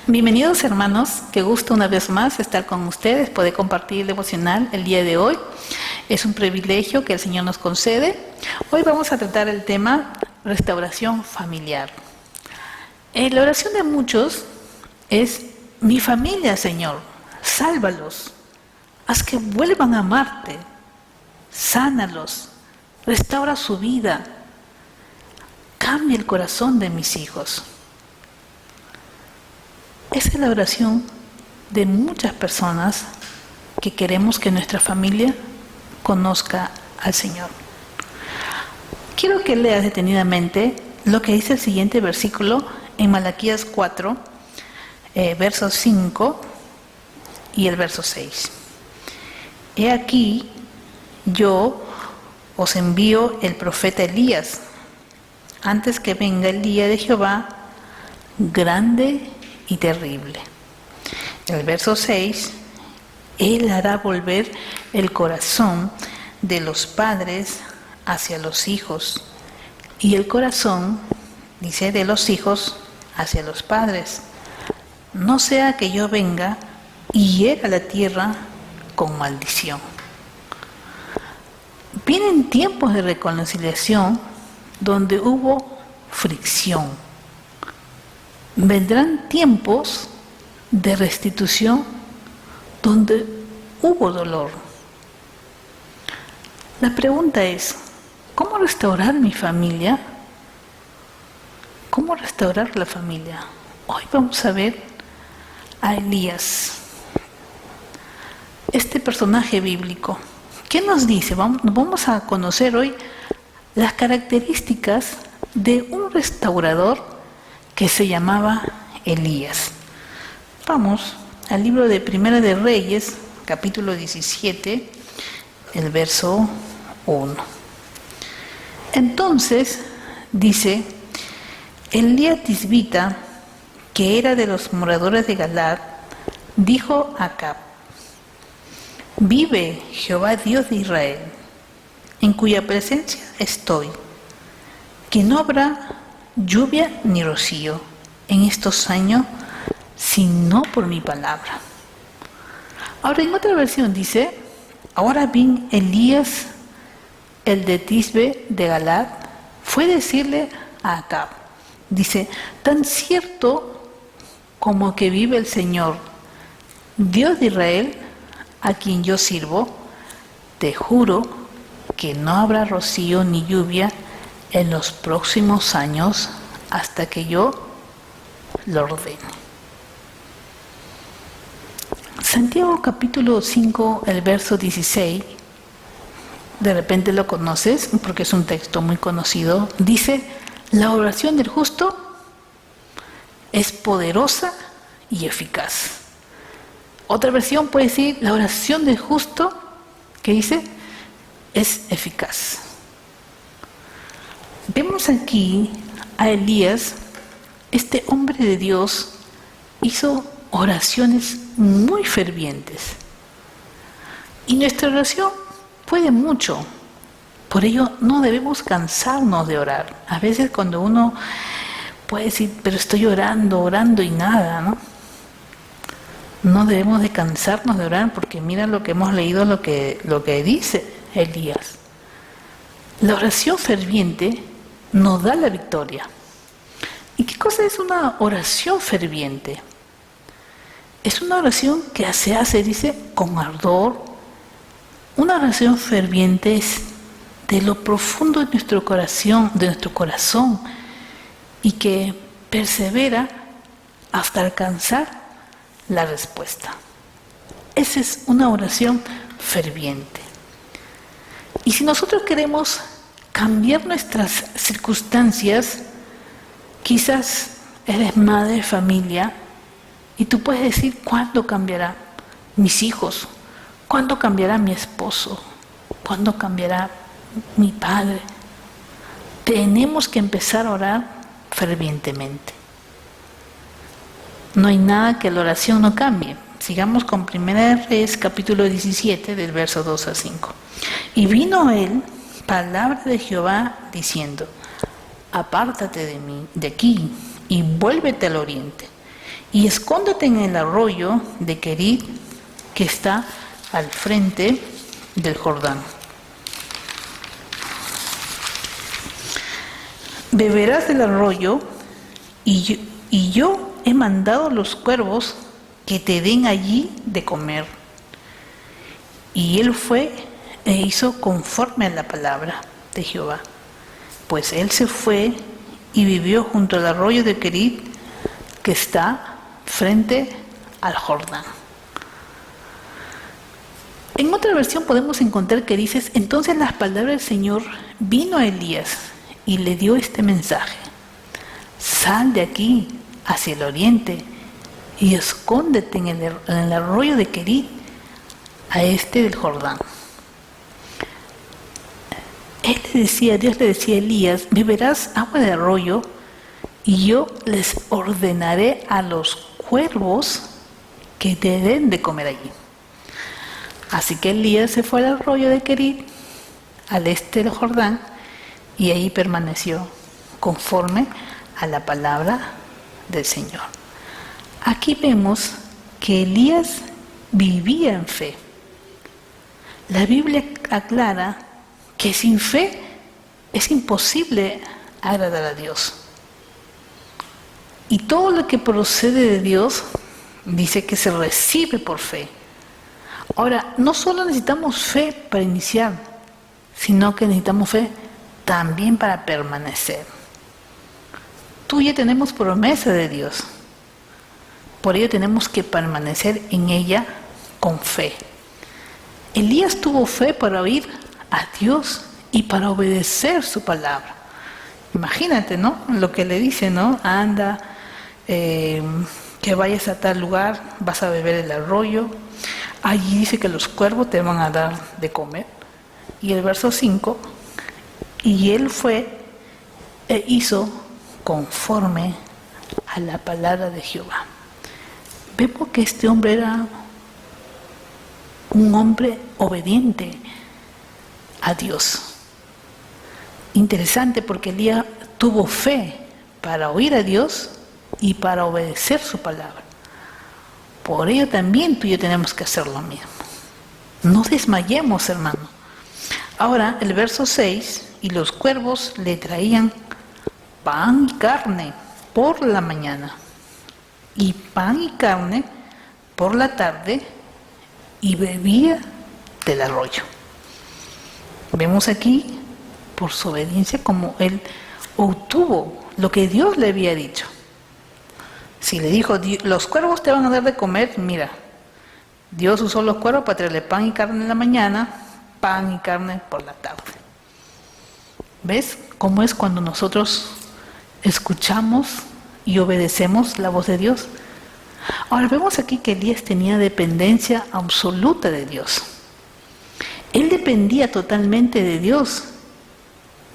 Bienvenidos hermanos, qué gusto una vez más estar con ustedes, poder compartir el devocional el día de hoy. Es un privilegio que el Señor nos concede. Hoy vamos a tratar el tema restauración familiar. La oración de muchos es: mi familia, Señor, sálvalos, haz que vuelvan a amarte, sánalos, restaura su vida, cambia el corazón de mis hijos. Esa es la oración de muchas personas que queremos que nuestra familia conozca al Señor. Quiero que leas detenidamente lo que dice el siguiente versículo en Malaquías 4, verso 5 y el verso 6. He aquí, yo os envío el profeta Elías, antes que venga el día de Jehová, grande y terrible. El verso 6, Él hará volver el corazón de los padres hacia los hijos, y el corazón, dice, de los hijos hacia los padres, no sea que yo venga y hiera la tierra con maldición. Vienen tiempos de reconciliación donde hubo fricción. Vendrán tiempos de restitución donde hubo dolor. La pregunta es: ¿cómo restaurar mi familia? ¿Cómo restaurar la familia? Hoy vamos a ver a Elías, este personaje bíblico. ¿Qué nos dice? Vamos a conocer hoy las características de un restaurador que se llamaba Elías. Vamos al libro de Primera de Reyes, capítulo 17, el verso 1. Entonces, dice, Elías Tisbita, que era de los moradores de Galaad, dijo a Acab: vive Jehová Dios de Israel, en cuya presencia estoy, que no habrá lluvia ni rocío en estos años, sino por mi palabra. Ahora, en otra versión dice: ahora bien, Elías, el de Tisbe de Galaad, fue decirle a Acab, dice: tan cierto como que vive el Señor, Dios de Israel, a quien yo sirvo, te juro que no habrá rocío ni lluvia en los próximos años hasta que yo lo ordene. Santiago capítulo 5, el verso 16, de repente lo conoces porque es un texto muy conocido, dice: la oración del justo es poderosa y eficaz. Otra versión puede decir: la oración del justo, que dice, es eficaz. Vemos aquí a Elías, este hombre de Dios, hizo oraciones muy fervientes. Y nuestra oración puede mucho. Por ello no debemos cansarnos de orar. A veces cuando uno puede decir: pero estoy orando y nada, ¿no? No debemos de cansarnos de orar, porque mira lo que hemos leído, lo que dice Elías. La oración ferviente nos da la victoria. ¿Y qué cosa es una oración ferviente? Es una oración que se hace, dice, con ardor. Una oración ferviente es de lo profundo de nuestro corazón, y que persevera hasta alcanzar la respuesta. Esa es una oración ferviente. Y si nosotros queremos cambiar nuestras circunstancias, quizás eres madre de familia y tú puedes decir: ¿cuándo cambiará mis hijos? ¿Cuándo cambiará mi esposo? ¿Cuándo cambiará mi padre? Tenemos que empezar a orar fervientemente. No hay nada que la oración no cambie. Sigamos con Primera de Reyes, capítulo 17, del verso 2 a 5. Y vino a él palabra de Jehová diciendo: apártate de mí, de aquí, y vuélvete al oriente, y escóndete en el arroyo de Querit, que está al frente del Jordán. Beberás del arroyo, y yo he mandado los cuervos que te den allí de comer. Y él fue e hizo conforme a la palabra de Jehová. Pues él se fue y vivió junto al arroyo de Querit, que está frente al Jordán. En otra versión podemos encontrar que dice: entonces las palabras del Señor vino a Elías y le dio este mensaje: sal de aquí hacia el oriente y escóndete en el arroyo de Querit, a este del Jordán. Dios le decía a Elías: beberás agua de arroyo, y yo les ordenaré a los cuervos que te den de comer allí. Así que Elías se fue al arroyo de Querit, al este del Jordán, y ahí permaneció conforme a la palabra del Señor. Aquí vemos que Elías vivía en fe. La Biblia aclara que sin fe es imposible agradar a Dios. Y todo lo que procede de Dios dice que se recibe por fe. Ahora, no solo necesitamos fe para iniciar, sino que necesitamos fe también para permanecer. Tú y yo tenemos promesa de Dios. Por ello tenemos que permanecer en ella con fe. Elías tuvo fe para oír a Dios y para obedecer su palabra. Imagínate, ¿no? Lo que le dice, ¿no? Anda, que vayas a tal lugar, vas a beber el arroyo. Allí dice que los cuervos te van a dar de comer. Y el verso 5, y él fue e hizo conforme a la palabra de Jehová. Vemos que este hombre era un hombre obediente a Dios. Interesante, porque Elías tuvo fe para oír a Dios y para obedecer su palabra. Por ello también tú y yo tenemos que hacer lo mismo. No desmayemos, hermano. Ahora el verso 6, y los cuervos le traían pan y carne por la mañana, y pan y carne por la tarde, y bebía del arroyo. Vemos aquí, por su obediencia, como él obtuvo lo que Dios le había dicho. Si le dijo, los cuervos te van a dar de comer, mira, Dios usó los cuervos para traerle pan y carne en la mañana, pan y carne por la tarde. ¿Ves cómo es cuando nosotros escuchamos y obedecemos la voz de Dios? Ahora vemos aquí que Elías tenía dependencia absoluta de Dios. Él dependía totalmente de Dios,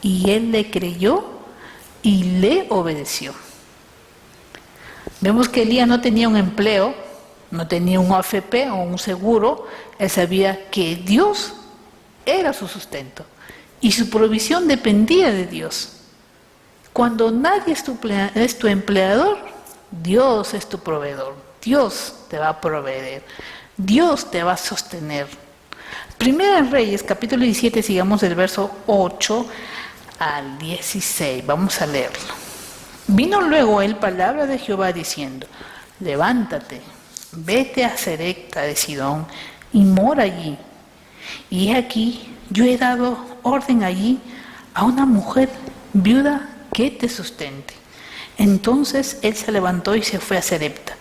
y él le creyó y le obedeció. Vemos que Elías no tenía un empleo, no tenía un AFP o un seguro. Él sabía que Dios era su sustento y su provisión dependía de Dios. Cuando nadie es tu empleador, Dios es tu proveedor. Dios te va a proveer. Dios te va a sostener. Primera Reyes, capítulo 17, sigamos del verso 8 al 16. Vamos a leerlo. Vino luego a él palabra de Jehová diciendo: levántate, vete a Sarepta de Sidón y mora allí. Y he aquí, yo he dado orden allí a una mujer viuda que te sustente. Entonces él se levantó y se fue a Sarepta.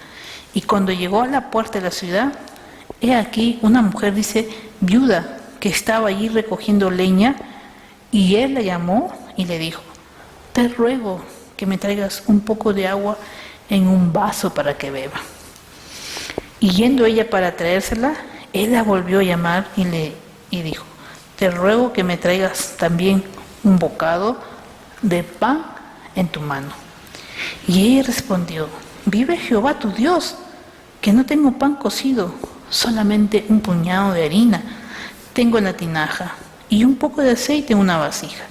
Y cuando llegó a la puerta de la ciudad, he aquí una mujer, dice, viuda, que estaba allí recogiendo leña, y él la llamó y le dijo: te ruego que me traigas un poco de agua en un vaso para que beba. Y yendo ella para traérsela, él la volvió a llamar y dijo: te ruego que me traigas también un bocado de pan en tu mano. Y ella respondió: vive Jehová tu Dios, que no tengo pan cocido, solamente un puñado de harina tengo en la tinaja, y un poco de aceite en una vasija.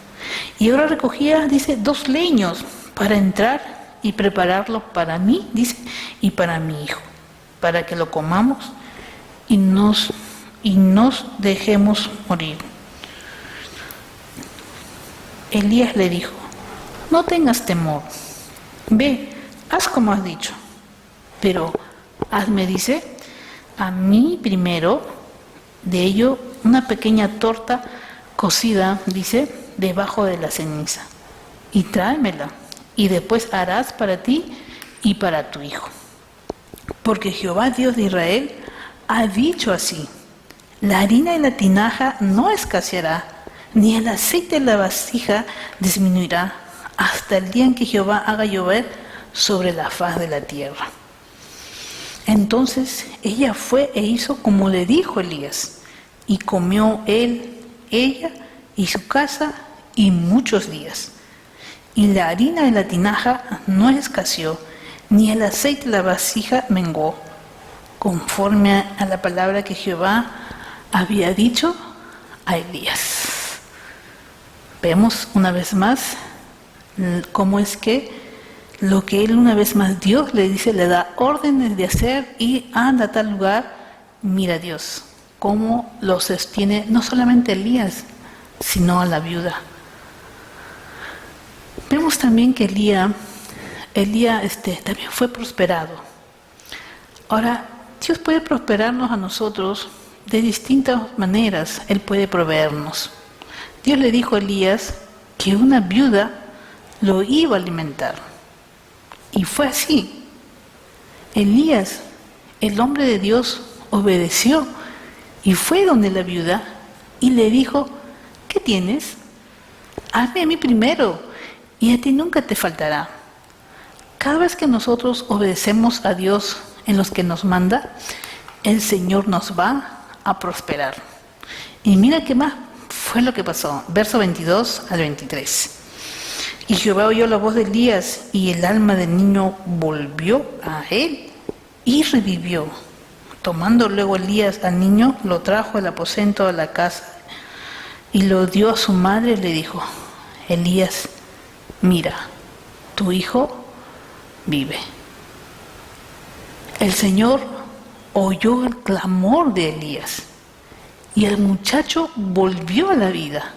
Y ahora recogía, dice, 2 leños para entrar y prepararlo para mí, dice, y para mi hijo, para que lo comamos y nos dejemos morir. Elías le dijo: no tengas temor, ve, haz como has dicho, pero hazme, dice, a mí primero de ello una pequeña torta cocida, dice, debajo de la ceniza, y tráemela, y después harás para ti y para tu hijo. Porque Jehová Dios de Israel ha dicho así: la harina de la tinaja no escaseará, ni el aceite de la vasija disminuirá, hasta el día en que Jehová haga llover sobre la faz de la tierra. Entonces ella fue e hizo como le dijo Elías, y comió él, ella y su casa y muchos días. Y la harina de la tinaja no escaseó, ni el aceite de la vasija menguó, conforme a la palabra que Jehová había dicho a Elías. Vemos una vez más cómo es que lo que él una vez más Dios le dice, le da órdenes de hacer y anda a tal lugar. Mira Dios cómo lo sostiene no solamente Elías, sino a la viuda. Vemos también que Elías también fue prosperado. Ahora, Dios puede prosperarnos a nosotros de distintas maneras. Él puede proveernos. Dios le dijo a Elías que una viuda lo iba a alimentar. Y fue así. Elías, el hombre de Dios, obedeció y fue donde la viuda y le dijo: ¿qué tienes? Hazme a mí primero y a ti nunca te faltará. Cada vez que nosotros obedecemos a Dios en los que nos manda, el Señor nos va a prosperar. Y mira qué más fue lo que pasó. Verso 22 al 23. Y Jehová oyó la voz de Elías, y el alma del niño volvió a él y revivió. Tomando luego Elías al niño, lo trajo al aposento de la casa y lo dio a su madre y le dijo: Elías, mira, tu hijo vive. El Señor oyó el clamor de Elías y el muchacho volvió a la vida.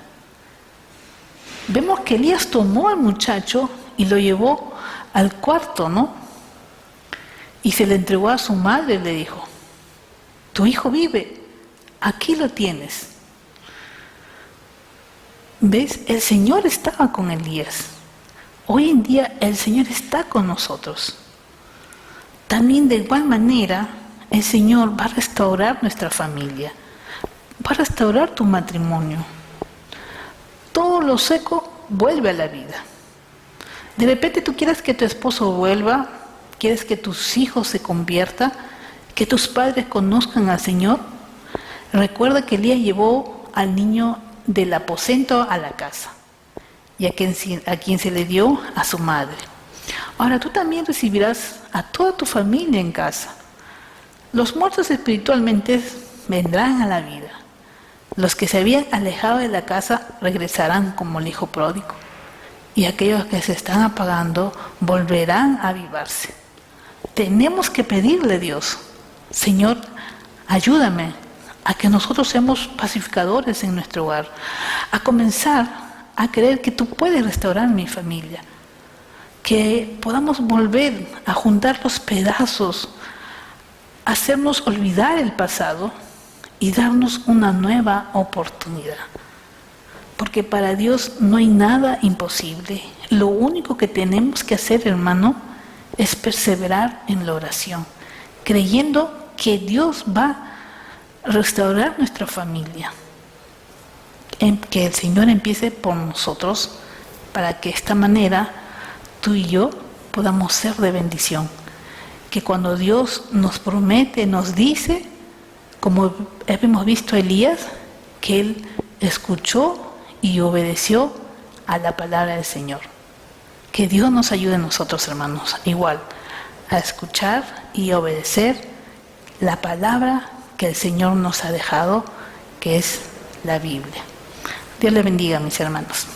Vemos que Elías tomó al muchacho y lo llevó al cuarto, ¿no? Y se le entregó a su madre y le dijo: tu hijo vive, aquí lo tienes. ¿Ves? El Señor estaba con Elías. Hoy en día el Señor está con nosotros. También de igual manera el Señor va a restaurar nuestra familia, va a restaurar tu matrimonio. Todo lo seco vuelve a la vida. De repente tú quieres que tu esposo vuelva, quieres que tus hijos se conviertan, que tus padres conozcan al Señor. Recuerda que Elías llevó al niño del aposento a la casa y a quien se le dio a su madre. Ahora tú también recibirás a toda tu familia en casa. Los muertos espiritualmente vendrán a la vida. Los que se habían alejado de la casa regresarán como el hijo pródigo, y aquellos que se están apagando volverán a avivarse. Tenemos que pedirle a Dios: Señor, ayúdame a que nosotros seamos pacificadores en nuestro hogar, a comenzar a creer que tú puedes restaurar mi familia, que podamos volver a juntar los pedazos, hacernos olvidar el pasado y darnos una nueva oportunidad. Porque para Dios no hay nada imposible. Lo único que tenemos que hacer, hermano, es perseverar en la oración, creyendo que Dios va a restaurar nuestra familia. Que el Señor empiece por nosotros, para que de esta manera tú y yo podamos ser de bendición. Que cuando Dios nos promete, nos dice, como hemos visto a Elías, que él escuchó y obedeció a la palabra del Señor. Que Dios nos ayude a nosotros, hermanos, igual, a escuchar y obedecer la palabra que el Señor nos ha dejado, que es la Biblia. Dios les bendiga, mis hermanos.